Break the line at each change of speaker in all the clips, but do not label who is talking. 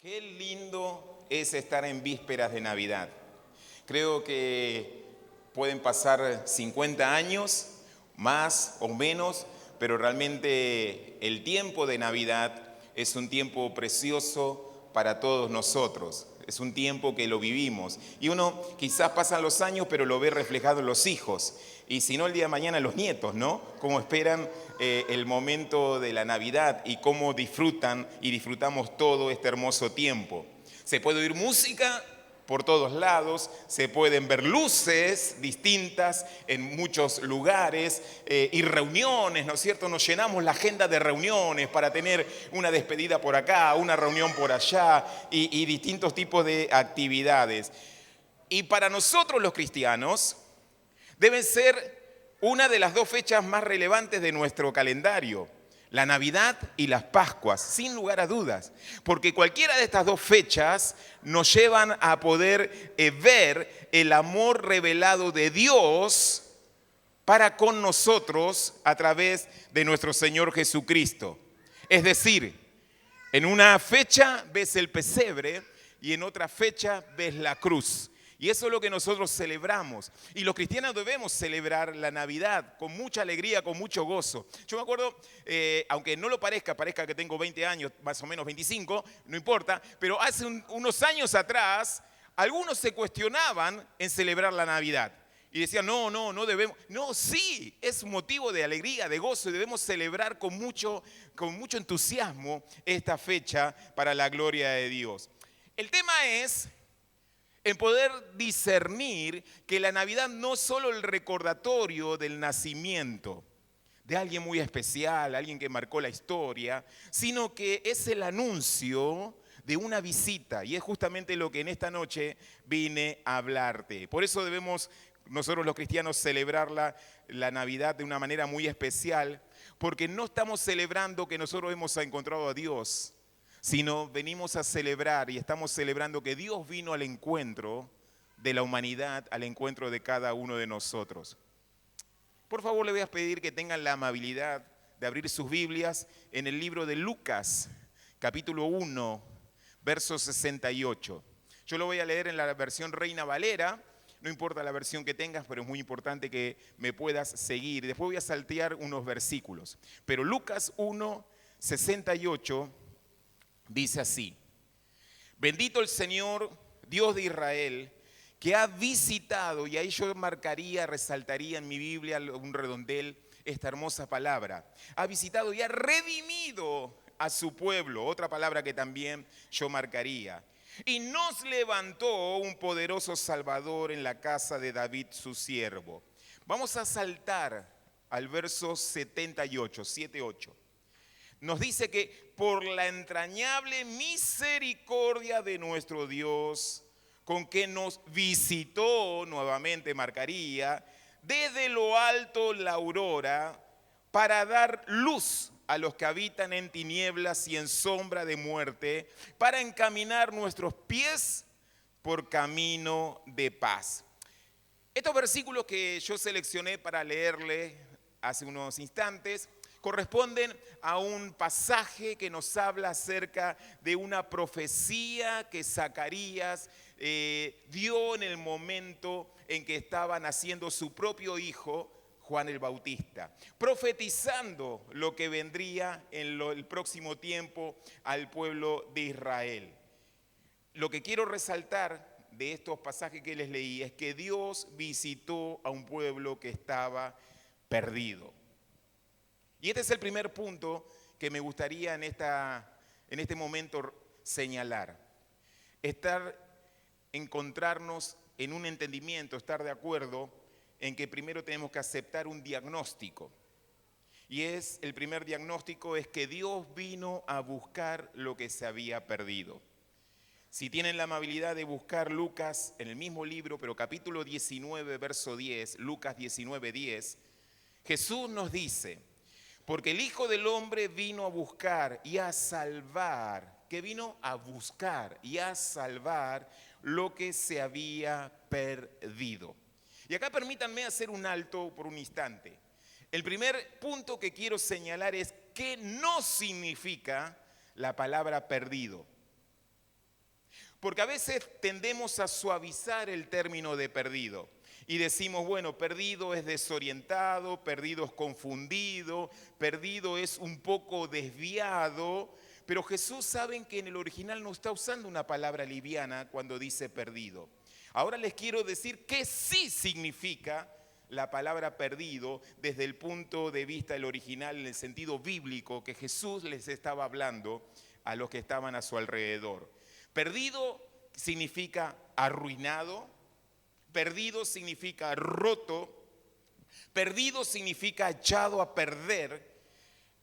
Qué lindo es estar en vísperas de Navidad. Creo que pueden pasar 50 años, más o menos, pero realmente el tiempo de Navidad es un tiempo precioso para todos nosotros. Es un tiempo que lo vivimos. Y uno quizás pasan los años, pero lo ve reflejado en los hijos. Y si no, el día de mañana los nietos, ¿no? Cómo esperan el momento de la Navidad y cómo disfrutan y disfrutamos todo este hermoso tiempo. Se puede oír música por todos lados, se pueden ver luces distintas en muchos lugares y reuniones, ¿no es cierto? Nos llenamos la agenda de reuniones para tener una despedida por acá, una reunión por allá y distintos tipos de actividades. Y para nosotros los cristianos deben ser una de las dos fechas más relevantes de nuestro calendario, la Navidad y las Pascuas, sin lugar a dudas, porque cualquiera de estas dos fechas nos llevan a poder ver el amor revelado de Dios para con nosotros a través de nuestro Señor Jesucristo. Es decir, en una fecha ves el pesebre y en otra fecha ves la cruz. Y eso es lo que nosotros celebramos. Y los cristianos debemos celebrar la Navidad con mucha alegría, con mucho gozo. Yo me acuerdo, aunque no lo parezca que tengo 20 años, más o menos 25, no importa, pero hace unos años atrás, algunos se cuestionaban en celebrar la Navidad. Y decían, no debemos. No, sí, es motivo de alegría, de gozo, y debemos celebrar con mucho entusiasmo esta fecha para la gloria de Dios. El tema es en poder discernir que la Navidad no es solo el recordatorio del nacimiento de alguien muy especial, alguien que marcó la historia, sino que es el anuncio de una visita. Y es justamente lo que en esta noche vine a hablarte. Por eso debemos nosotros los cristianos celebrar la Navidad de una manera muy especial, porque no estamos celebrando que nosotros hemos encontrado a Dios, sino venimos a celebrar y estamos celebrando que Dios vino al encuentro de la humanidad, al encuentro de cada uno de nosotros. Por favor, le voy a pedir que tengan la amabilidad de abrir sus Biblias en el libro de Lucas, capítulo 1, verso 68. Yo lo voy a leer en la versión Reina Valera, no importa la versión que tengas, pero es muy importante que me puedas seguir. Después voy a saltear unos versículos. Pero Lucas 1, 68 dice así: bendito el Señor, Dios de Israel, que ha visitado, y ahí yo marcaría, resaltaría en mi Biblia un redondel, esta hermosa palabra. Ha visitado y ha redimido a su pueblo, otra palabra que también yo marcaría. Y nos levantó un poderoso Salvador en la casa de David, su siervo. Vamos a saltar al verso 78, 7-8. Nos dice que por la entrañable misericordia de nuestro Dios, con que nos visitó nuevamente, marcaría, desde lo alto la aurora, para dar luz a los que habitan en tinieblas y en sombra de muerte, para encaminar nuestros pies por camino de paz. Estos versículos que yo seleccioné para leerle hace unos instantes corresponden a un pasaje que nos habla acerca de una profecía que Zacarías dio en el momento en que estaba naciendo su propio hijo, Juan el Bautista, profetizando lo que vendría en el próximo tiempo al pueblo de Israel. Lo que quiero resaltar de estos pasajes que les leí es que Dios visitó a un pueblo que estaba perdido. Y este es el primer punto que me gustaría en este momento señalar. Encontrarnos en un entendimiento, estar de acuerdo en que primero tenemos que aceptar un diagnóstico. Y el primer diagnóstico es que Dios vino a buscar lo que se había perdido. Si tienen la amabilidad de buscar Lucas en el mismo libro, pero capítulo 19, verso 10, Lucas 19, 10, Jesús nos dice: porque el Hijo del Hombre vino a buscar y a salvar, que vino a buscar y a salvar lo que se había perdido. Y acá permítanme hacer un alto por un instante. El primer punto que quiero señalar es qué no significa la palabra perdido. Porque a veces tendemos a suavizar el término de perdido. Y decimos, bueno, perdido es desorientado, perdido es confundido, perdido es un poco desviado. Pero Jesús, saben que en el original no está usando una palabra liviana cuando dice perdido. Ahora les quiero decir que sí significa la palabra perdido desde el punto de vista del original, en el sentido bíblico que Jesús les estaba hablando a los que estaban a su alrededor. Perdido significa arruinado, perdido significa roto, perdido significa echado a perder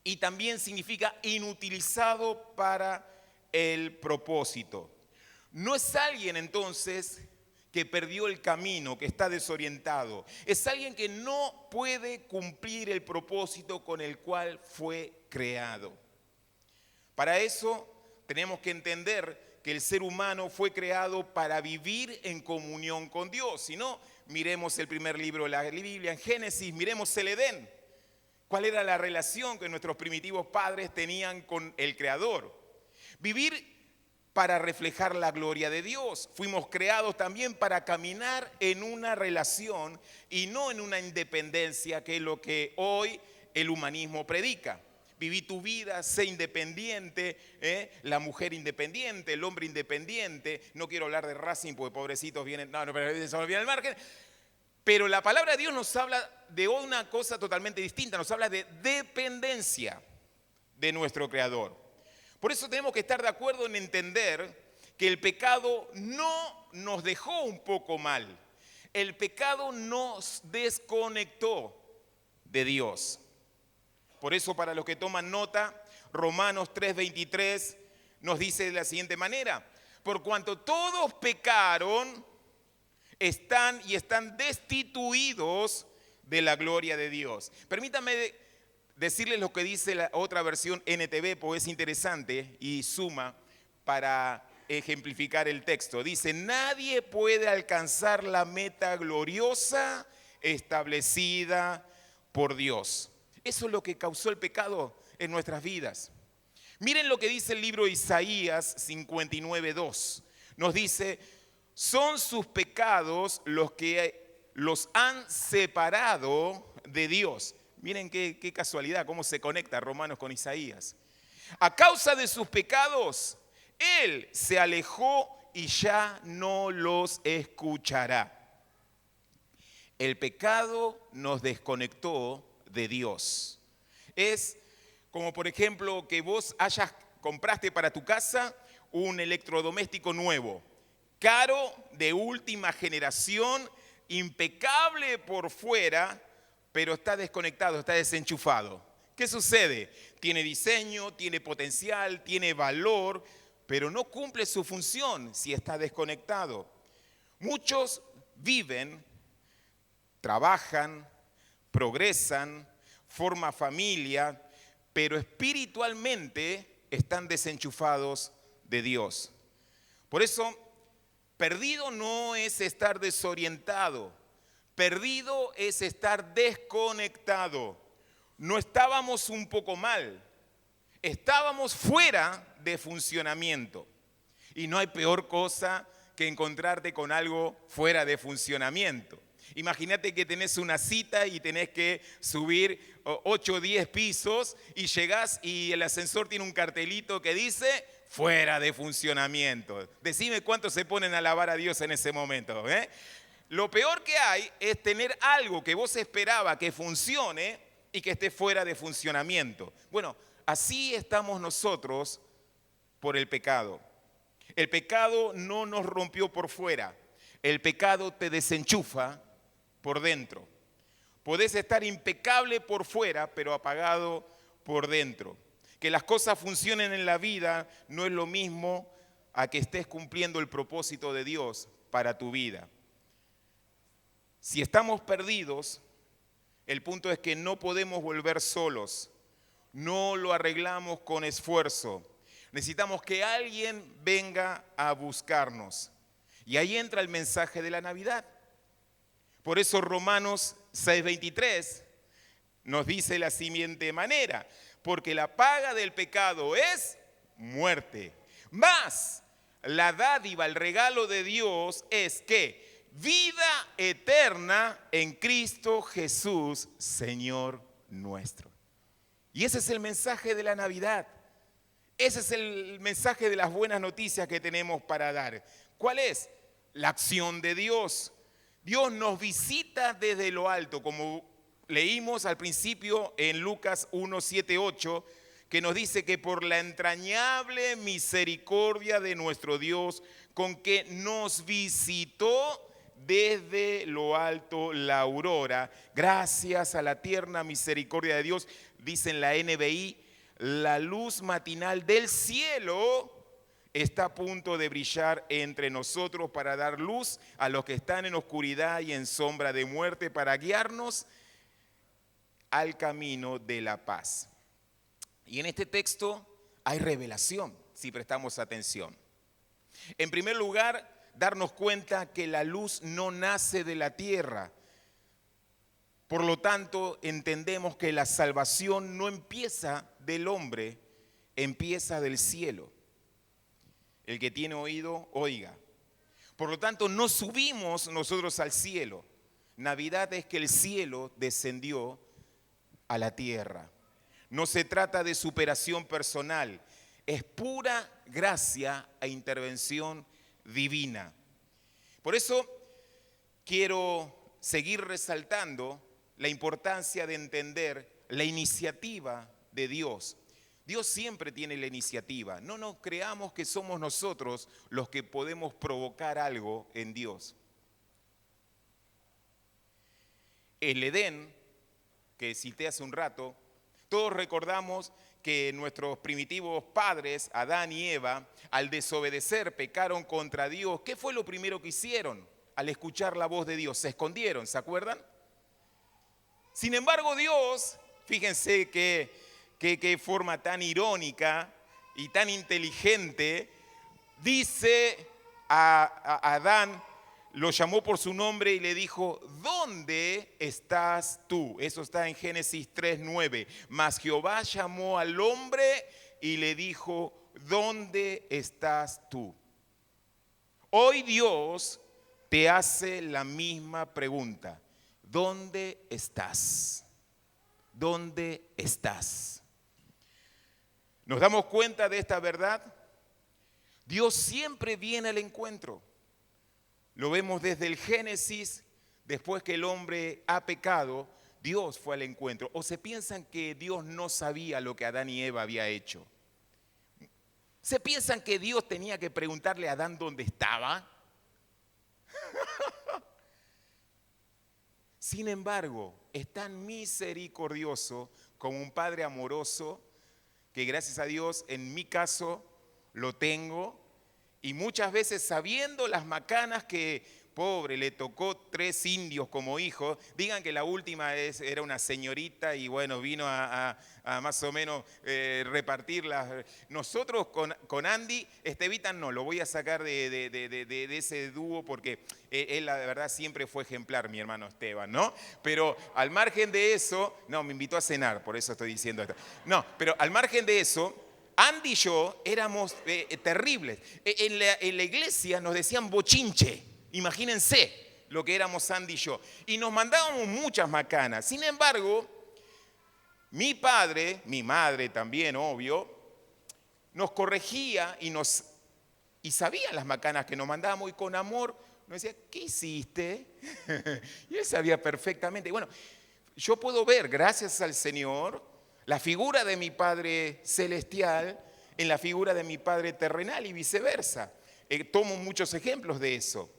y también significa inutilizado para el propósito. No es alguien entonces que perdió el camino, que está desorientado. Es alguien que no puede cumplir el propósito con el cual fue creado. Para eso tenemos que entender que el ser humano fue creado para vivir en comunión con Dios. Si no, miremos el primer libro de la Biblia, en Génesis, miremos el Edén. ¿Cuál era la relación que nuestros primitivos padres tenían con el Creador? Vivir para reflejar la gloria de Dios. Fuimos creados también para caminar en una relación y no en una independencia, que es lo que hoy el humanismo predica. Viví tu vida, sé independiente, la mujer independiente, el hombre independiente. No quiero hablar de Racing porque pobrecitos vienen, pero eso viene al margen. Pero la palabra de Dios nos habla de una cosa totalmente distinta, nos habla de dependencia de nuestro Creador. Por eso tenemos que estar de acuerdo en entender que el pecado no nos dejó un poco mal. El pecado nos desconectó de Dios. Por eso, para los que toman nota, Romanos 3:23 nos dice de la siguiente manera: por cuanto todos pecaron, están destituidos de la gloria de Dios. Permítanme decirles lo que dice la otra versión NTV, porque es interesante y suma para ejemplificar el texto. Dice: nadie puede alcanzar la meta gloriosa establecida por Dios. Eso es lo que causó el pecado en nuestras vidas. Miren lo que dice el libro de Isaías 59:2. Nos dice: son sus pecados los que los han separado de Dios. Miren qué casualidad, cómo se conecta Romanos con Isaías. A causa de sus pecados, Él se alejó y ya no los escuchará. El pecado nos desconectó de Dios. Es como, por ejemplo, que vos compraste para tu casa un electrodoméstico nuevo, caro, de última generación, impecable por fuera, pero está desconectado, está desenchufado. ¿Qué sucede? Tiene diseño, tiene potencial, tiene valor, pero no cumple su función si está desconectado. Muchos viven, trabajan, progresan, forman familia, pero espiritualmente están desenchufados de Dios. Por eso, perdido no es estar desorientado, perdido es estar desconectado. No estábamos un poco mal, estábamos fuera de funcionamiento. Y no hay peor cosa que encontrarte con algo fuera de funcionamiento. Imagínate que tenés una cita y tenés que subir 8 o 10 pisos y llegás y el ascensor tiene un cartelito que dice: fuera de funcionamiento. Decime cuántos se ponen a alabar a Dios en ese momento. Lo peor que hay es tener algo que vos esperabas que funcione y que esté fuera de funcionamiento. Bueno, así estamos nosotros por el pecado. El pecado no nos rompió por fuera. El pecado te desenchufa por dentro. Podés estar impecable por fuera, pero apagado por dentro. Que las cosas funcionen en la vida no es lo mismo a que estés cumpliendo el propósito de Dios para tu vida. Si estamos perdidos, el punto es que no podemos volver solos. No lo arreglamos con esfuerzo. Necesitamos que alguien venga a buscarnos. Y ahí entra el mensaje de la Navidad. Por eso Romanos 6:23 nos dice de la siguiente manera: porque la paga del pecado es muerte, mas La dádiva, el regalo de Dios es que vida eterna en Cristo Jesús, Señor nuestro. Y ese es el mensaje de la Navidad. Ese es el mensaje de las buenas noticias que tenemos para dar. ¿Cuál es? La acción de Dios. Dios nos visita desde lo alto, como leímos al principio en Lucas 1, 7, 8, que nos dice que por la entrañable misericordia de nuestro Dios, con que nos visitó desde lo alto la aurora, gracias a la tierna misericordia de Dios, dice en la NBI, la luz matinal del cielo está a punto de brillar entre nosotros para dar luz a los que están en oscuridad y en sombra de muerte, para guiarnos al camino de la paz. Y en este texto hay revelación, si prestamos atención. En primer lugar, darnos cuenta que la luz no nace de la tierra. Por lo tanto, entendemos que la salvación no empieza del hombre, empieza del cielo. El que tiene oído, oiga. Por lo tanto, no subimos nosotros al cielo. Navidad es que el cielo descendió a la tierra. No se trata de superación personal, es pura gracia e intervención divina. Por eso quiero seguir resaltando la importancia de entender la iniciativa de Dios. Dios siempre tiene la iniciativa. No nos creamos que somos nosotros los que podemos provocar algo en Dios. El Edén, que cité hace un rato, todos recordamos que nuestros primitivos padres, Adán y Eva, al desobedecer, pecaron contra Dios. ¿Qué fue lo primero que hicieron al escuchar la voz de Dios? Se escondieron, ¿se acuerdan? Sin embargo, Dios, fíjense qué forma tan irónica y tan inteligente, dice a Adán, lo llamó por su nombre y le dijo, ¿dónde estás tú? Eso está en Génesis 3:9. Mas Jehová llamó al hombre y le dijo, ¿dónde estás tú? Hoy Dios te hace la misma pregunta. ¿Dónde estás? ¿Dónde estás? ¿Nos damos cuenta de esta verdad? Dios siempre viene al encuentro. Lo vemos desde el Génesis, después que el hombre ha pecado, Dios fue al encuentro. ¿O se piensan que Dios no sabía lo que Adán y Eva había hecho? ¿Se piensan que Dios tenía que preguntarle a Adán dónde estaba? Sin embargo, es tan misericordioso como un padre amoroso que gracias a Dios en mi caso lo tengo. Y muchas veces sabiendo las macanas que, pobre, le tocó 3 indios como hijos, digan que la última era una señorita y bueno, vino a más o menos repartirlas. Nosotros con Andy, Estevita no, lo voy a sacar de ese dúo porque él la verdad siempre fue ejemplar, mi hermano Esteban, ¿no? Pero al margen de eso, no, me invitó a cenar, por eso estoy diciendo esto. No, pero al margen de eso, Andy y yo éramos terribles. En la iglesia nos decían bochinche. Imagínense lo que éramos Andy y yo. Y nos mandábamos muchas macanas. Sin embargo, mi padre, mi madre también, obvio, nos corregía y sabía las macanas que nos mandábamos y con amor nos decía, ¿qué hiciste? Y él sabía perfectamente. Bueno, yo puedo ver, gracias al Señor, la figura de mi Padre celestial en la figura de mi Padre terrenal y viceversa. Tomo muchos ejemplos de eso.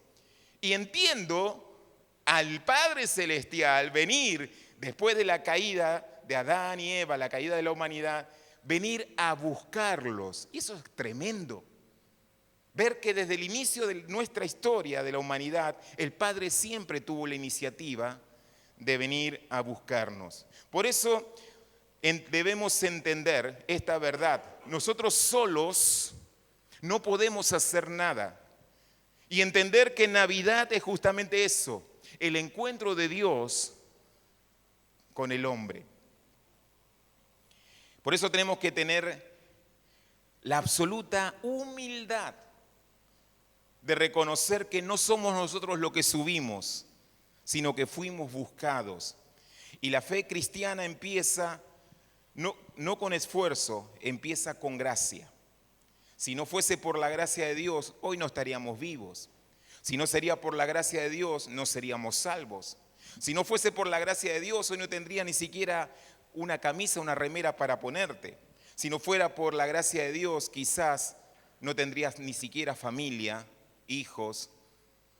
Y entiendo al Padre celestial venir después de la caída de Adán y Eva, la caída de la humanidad, venir a buscarlos. Y eso es tremendo. Ver que desde el inicio de nuestra historia de la humanidad, el Padre siempre tuvo la iniciativa de venir a buscarnos. Por eso debemos entender esta verdad. Nosotros solos no podemos hacer nada. Y entender que Navidad es justamente eso, el encuentro de Dios con el hombre. Por eso tenemos que tener la absoluta humildad de reconocer que no somos nosotros los que subimos, sino que fuimos buscados. Y la fe cristiana empieza no con esfuerzo, empieza con gracia. Si no fuese por la gracia de Dios, hoy no estaríamos vivos. Si no sería por la gracia de Dios, no seríamos salvos. Si no fuese por la gracia de Dios, hoy no tendría ni siquiera una camisa, una remera para ponerte. Si no fuera por la gracia de Dios, quizás no tendrías ni siquiera familia, hijos.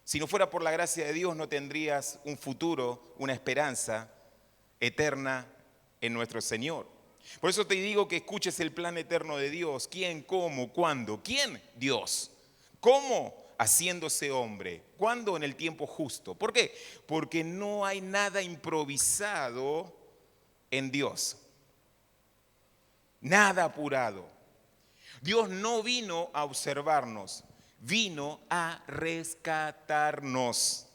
Si no fuera por la gracia de Dios, no tendrías un futuro, una esperanza eterna en nuestro Señor. Por eso te digo que escuches el plan eterno de Dios. ¿Quién, cómo, cuándo? ¿Quién? Dios. ¿Cómo? Haciéndose hombre. ¿Cuándo? En el tiempo justo. ¿Por qué? Porque no hay nada improvisado en Dios. Nada apurado. Dios no vino a observarnos, vino a rescatarnos.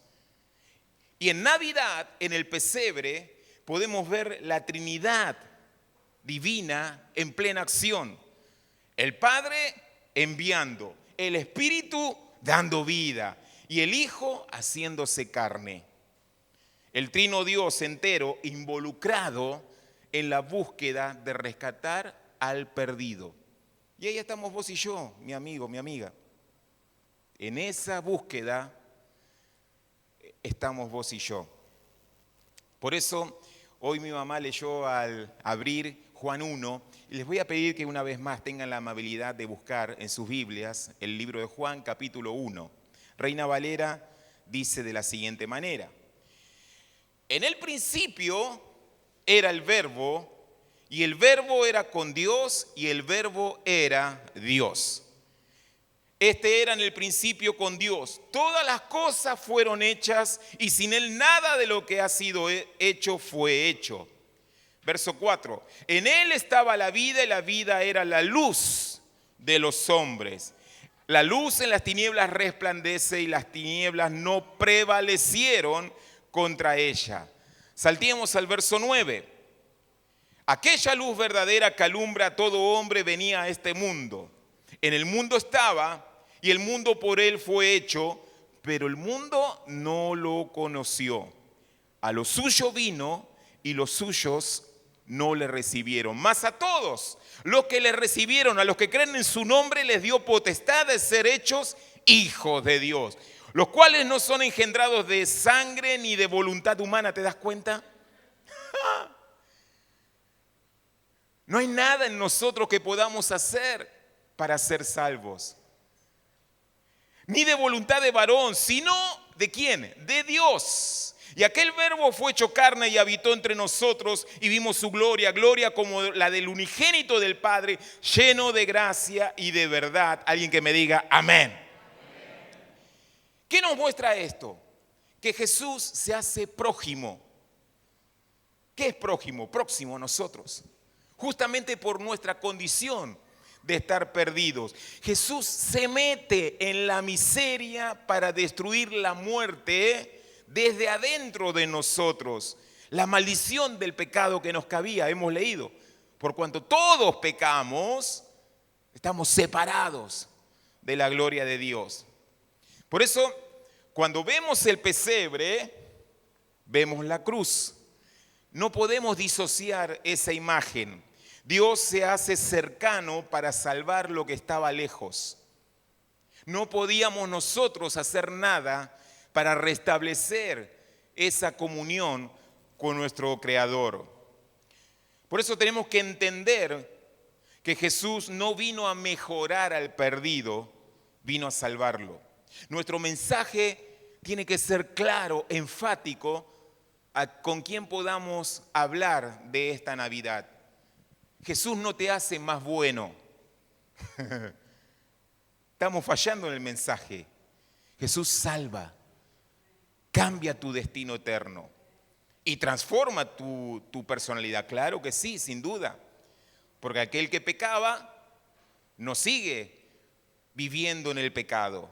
Y en Navidad, en el pesebre, podemos ver la Trinidad divina en plena acción. El Padre enviando, el Espíritu dando vida y el Hijo haciéndose carne. El Trino Dios entero involucrado en la búsqueda de rescatar al perdido. Y ahí estamos vos y yo, mi amigo, mi amiga. En esa búsqueda estamos vos y yo. Por eso hoy mi mamá leyó al abrir Juan 1 y les voy a pedir que una vez más tengan la amabilidad de buscar en sus Biblias el libro de Juan capítulo 1. Reina Valera dice de la siguiente manera: en el principio era el Verbo, y el Verbo era con Dios, y el Verbo era Dios. Este era en el principio con Dios. Todas las cosas fueron hechas, y sin Él nada de lo que ha sido hecho fue hecho. Verso 4. En Él estaba la vida, y la vida era la luz de los hombres. La luz en las tinieblas resplandece, y las tinieblas no prevalecieron contra ella. Saltemos al verso 9. Aquella luz verdadera que alumbra a todo hombre venía a este mundo. En el mundo estaba, y el mundo por él fue hecho, pero el mundo no lo conoció. A lo suyo vino, y los suyos no le recibieron. Mas a todos los que le recibieron, a los que creen en su nombre, les dio potestad de ser hechos hijos de Dios, los cuales no son engendrados de sangre ni de voluntad humana. ¿Te das cuenta? No hay nada en nosotros que podamos hacer para ser salvos. Ni de voluntad de varón, sino ¿de quién? De Dios. Y aquel Verbo fue hecho carne y habitó entre nosotros, y vimos su gloria, gloria como la del unigénito del Padre, lleno de gracia y de verdad. Alguien que me diga amén. ¿Qué nos muestra esto? Que Jesús se hace prójimo. ¿Qué es prójimo? Próximo a nosotros. Justamente por nuestra condición de estar perdidos. Jesús se mete en la miseria para destruir la muerte desde adentro de nosotros. La maldición del pecado que nos cabía, hemos leído. Por cuanto todos pecamos, estamos separados de la gloria de Dios. Por eso, cuando vemos el pesebre, vemos la cruz. No podemos disociar esa imagen. Dios se hace cercano para salvar lo que estaba lejos. No podíamos nosotros hacer nada para restablecer esa comunión con nuestro Creador. Por eso tenemos que entender que Jesús no vino a mejorar al perdido, vino a salvarlo. Nuestro mensaje tiene que ser claro, enfático, con quien podamos hablar de esta Navidad. Jesús no te hace más bueno. Estamos fallando en el mensaje. Jesús salva, cambia tu destino eterno y transforma tu personalidad. Claro que sí, sin duda. Porque aquel que pecaba no sigue viviendo en el pecado.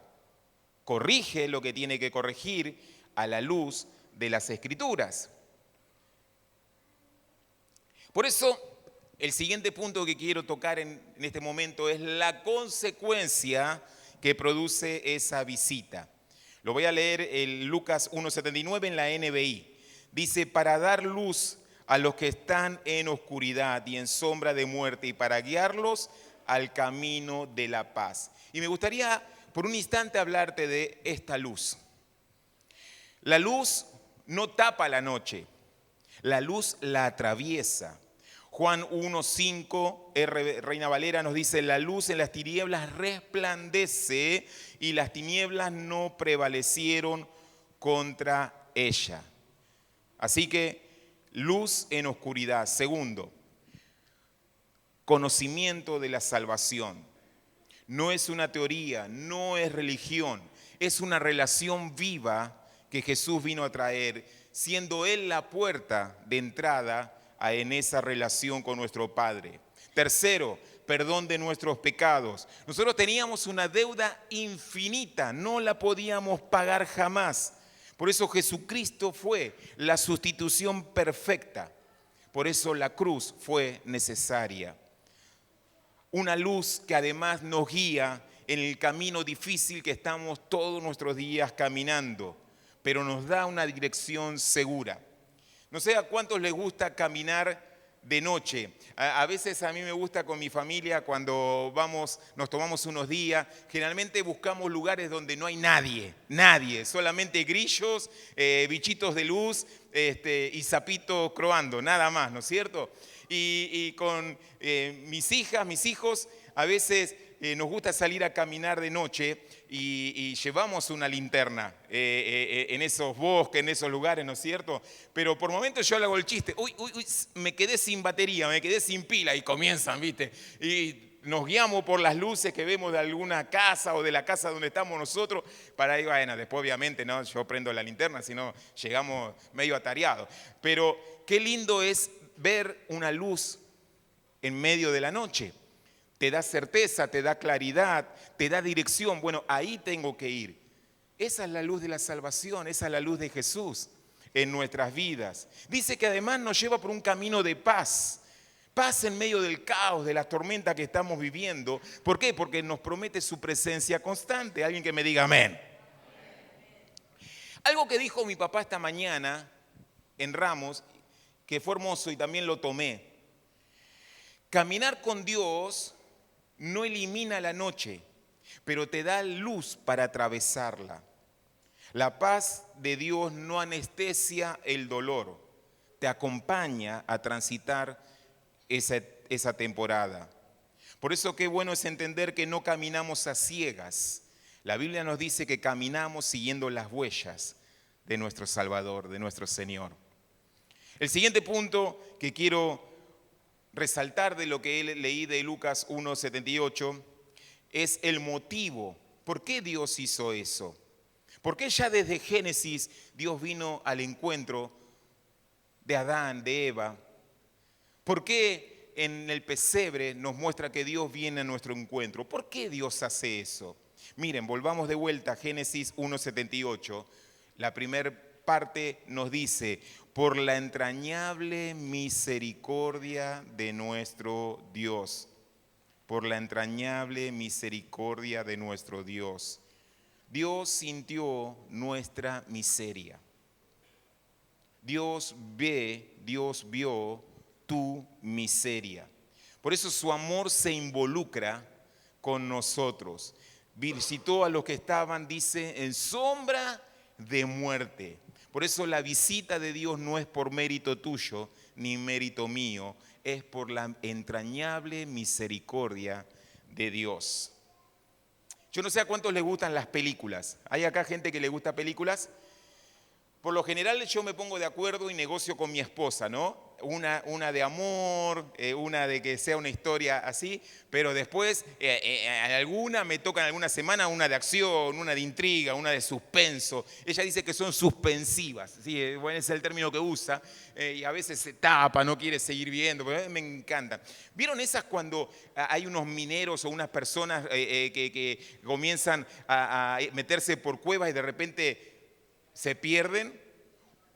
Corrige lo que tiene que corregir a la luz de las Escrituras. Por eso, el siguiente punto que quiero tocar en este momento es la consecuencia que produce esa visita. Lo voy a leer en Lucas 1:79 en la NBI. Dice, para dar luz a los que están en oscuridad y en sombra de muerte y para guiarlos al camino de la paz. Y me gustaría por un instante hablarte de esta luz. La luz no tapa la noche, la luz la atraviesa. Juan 1:5, Reina Valera nos dice, la luz en las tinieblas resplandece y las tinieblas no prevalecieron contra ella. Así que luz en oscuridad. Segundo, conocimiento de la salvación. No es una teoría, no es religión, es una relación viva que Jesús vino a traer, siendo Él la puerta de entrada en esa relación con nuestro Padre. Tercero, perdón de nuestros pecados. Nosotros teníamos una deuda infinita, no la podíamos pagar jamás. Por eso Jesucristo fue la sustitución perfecta. Por eso la cruz fue necesaria. Una luz que además nos guía en el camino difícil que estamos todos nuestros días caminando, pero nos da una dirección segura. No sé a cuántos les gusta caminar de noche. A veces a mí me gusta con mi familia cuando nos tomamos unos días, generalmente buscamos lugares donde no hay nadie, solamente grillos, bichitos de luz y sapitos croando, nada más, ¿no es cierto? Y con mis hijos, a veces nos gusta salir a caminar de noche y llevamos una linterna en esos bosques, en esos lugares, ¿no es cierto? Pero por momentos yo le hago el chiste, uy, me quedé sin batería, me quedé sin pila y comienzan, ¿viste? Y nos guiamos por las luces que vemos de alguna casa o de la casa donde estamos nosotros para ir, bueno, después obviamente no, yo prendo la linterna, sino llegamos medio atareados. Pero qué lindo es ver una luz en medio de la noche. Te da certeza, te da claridad, te da dirección. Bueno, ahí tengo que ir. Esa es la luz de la salvación, esa es la luz de Jesús en nuestras vidas. Dice que además nos lleva por un camino de paz. Paz en medio del caos, de la tormenta que estamos viviendo. ¿Por qué? Porque nos promete su presencia constante. Alguien que me diga amén. Algo que dijo mi papá esta mañana en Ramos, que fue hermoso y también lo tomé. Caminar con Dios no elimina la noche, pero te da luz para atravesarla. La paz de Dios no anestesia el dolor, te acompaña a transitar esa temporada. Por eso qué bueno es entender que no caminamos a ciegas. La Biblia nos dice que caminamos siguiendo las huellas de nuestro Salvador, de nuestro Señor. El siguiente punto que quiero resaltar de lo que leí de Lucas 1:78 es el motivo. ¿Por qué Dios hizo eso? ¿Por qué ya desde Génesis Dios vino al encuentro de Adán, de Eva? ¿Por qué en el pesebre nos muestra que Dios viene a nuestro encuentro? ¿Por qué Dios hace eso? Miren, volvamos de vuelta a Génesis 1:78. La primera parte nos dice, por la entrañable misericordia de nuestro Dios. Por la entrañable misericordia de nuestro Dios. Dios sintió nuestra miseria. Dios vio tu miseria. Por eso su amor se involucra con nosotros. Visitó a los que estaban, dice, en sombra de muerte. Por eso la visita de Dios no es por mérito tuyo ni mérito mío, es por la entrañable misericordia de Dios. Yo no sé a cuántos les gustan las películas. ¿Hay acá gente que le gusta películas? Por lo general yo me pongo de acuerdo y negocio con mi esposa, ¿no? Una de amor, una de que sea una historia así, pero después alguna me tocan alguna semana, una de acción, una de intriga, una de suspenso. Ella dice que son suspensivas, ¿sí? Bueno, ese es el término que usa, y a veces se tapa, no quiere seguir viendo, pero a mí me encantan. ¿Vieron esas cuando hay unos mineros o unas personas que comienzan a meterse por cuevas y de repente se pierden?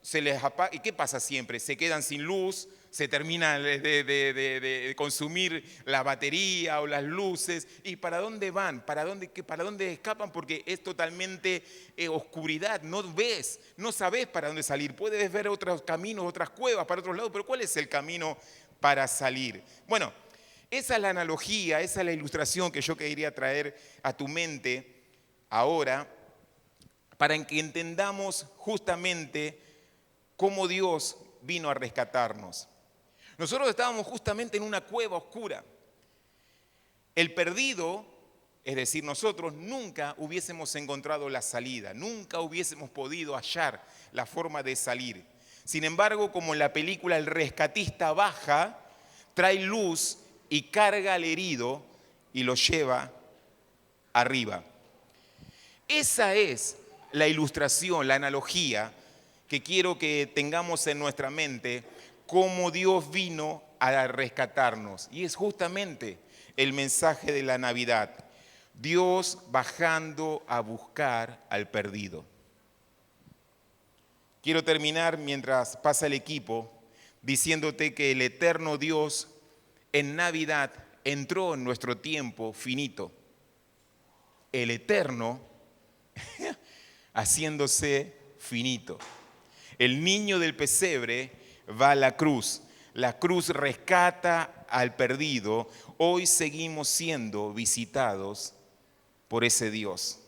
Se les apaga. ¿Y qué pasa siempre? Se quedan sin luz, se termina de consumir la batería o las luces. ¿Y para dónde van? ¿Para dónde escapan? Porque es totalmente oscuridad. No ves, no sabes para dónde salir. Puedes ver otros caminos, otras cuevas para otros lados, pero ¿cuál es el camino para salir? Bueno, esa es la analogía, esa es la ilustración que yo quería traer a tu mente ahora, para que entendamos justamente cómo Dios vino a rescatarnos. Nosotros estábamos justamente en una cueva oscura. El perdido, es decir, nosotros nunca hubiésemos encontrado la salida, nunca hubiésemos podido hallar la forma de salir. Sin embargo, como en la película El Rescatista baja, trae luz y carga al herido y lo lleva arriba. Esa es la ilustración, la analogía que quiero que tengamos en nuestra mente, cómo Dios vino a rescatarnos. Y es justamente el mensaje de la Navidad. Dios bajando a buscar al perdido. Quiero terminar mientras pasa el equipo diciéndote que el eterno Dios en Navidad entró en nuestro tiempo finito. El eterno haciéndose finito. El niño del pesebre va a la cruz. La cruz rescata al perdido. Hoy seguimos siendo visitados por ese Dios.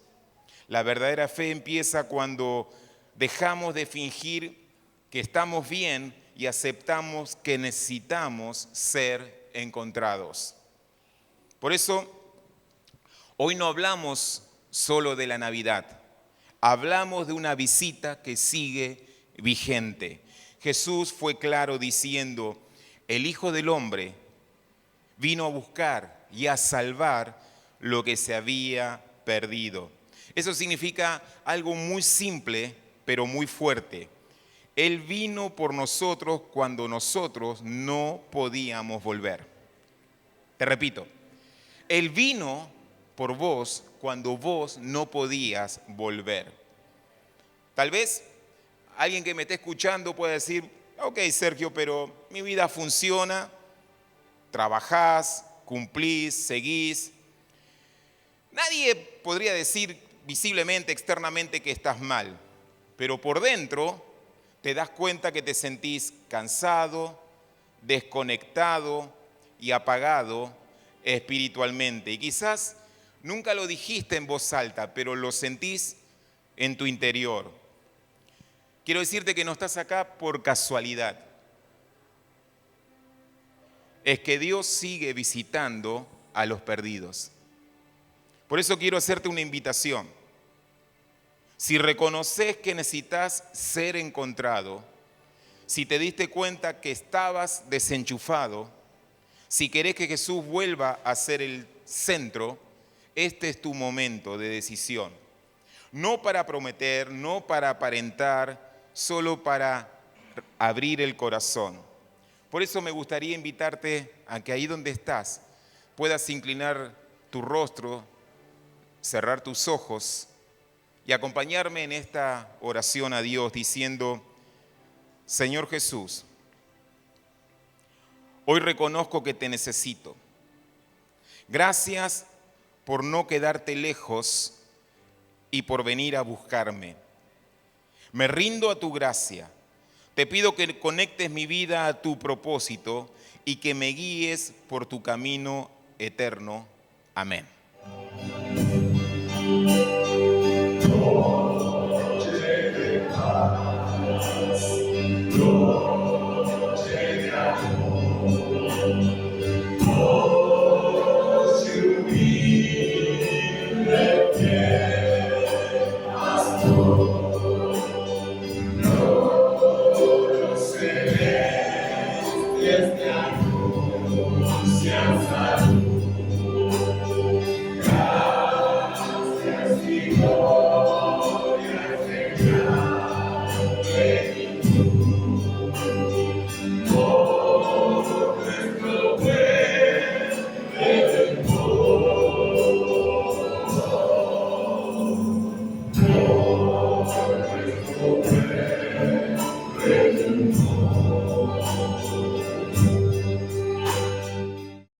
La verdadera fe empieza cuando dejamos de fingir que estamos bien y aceptamos que necesitamos ser encontrados. Por eso, hoy no hablamos solo de la Navidad. Hablamos de una visita que sigue vigente. Jesús fue claro diciendo, el Hijo del Hombre vino a buscar y a salvar lo que se había perdido. Eso significa algo muy simple, pero muy fuerte. Él vino por nosotros cuando nosotros no podíamos volver. Te repito, Él vino por vos cuando vos no podías volver. Tal vez alguien que me esté escuchando pueda decir, ok Sergio, pero mi vida funciona, trabajás, cumplís, seguís. Nadie podría decir visiblemente, externamente que estás mal, pero por dentro te das cuenta que te sentís cansado, desconectado y apagado espiritualmente. Y quizás nunca lo dijiste en voz alta, pero lo sentís en tu interior. Quiero decirte que no estás acá por casualidad. Es que Dios sigue visitando a los perdidos. Por eso quiero hacerte una invitación. Si reconoces que necesitas ser encontrado, si te diste cuenta que estabas desenchufado, si querés que Jesús vuelva a ser el centro, este es tu momento de decisión. No para prometer, no para aparentar, solo para abrir el corazón. Por eso me gustaría invitarte a que ahí donde estás puedas inclinar tu rostro, cerrar tus ojos y acompañarme en esta oración a Dios diciendo, Señor Jesús, hoy reconozco que te necesito. Gracias por no quedarte lejos y por venir a buscarme. Me rindo a tu gracia. Te pido que conectes mi vida a tu propósito y que me guíes por tu camino eterno. Amén.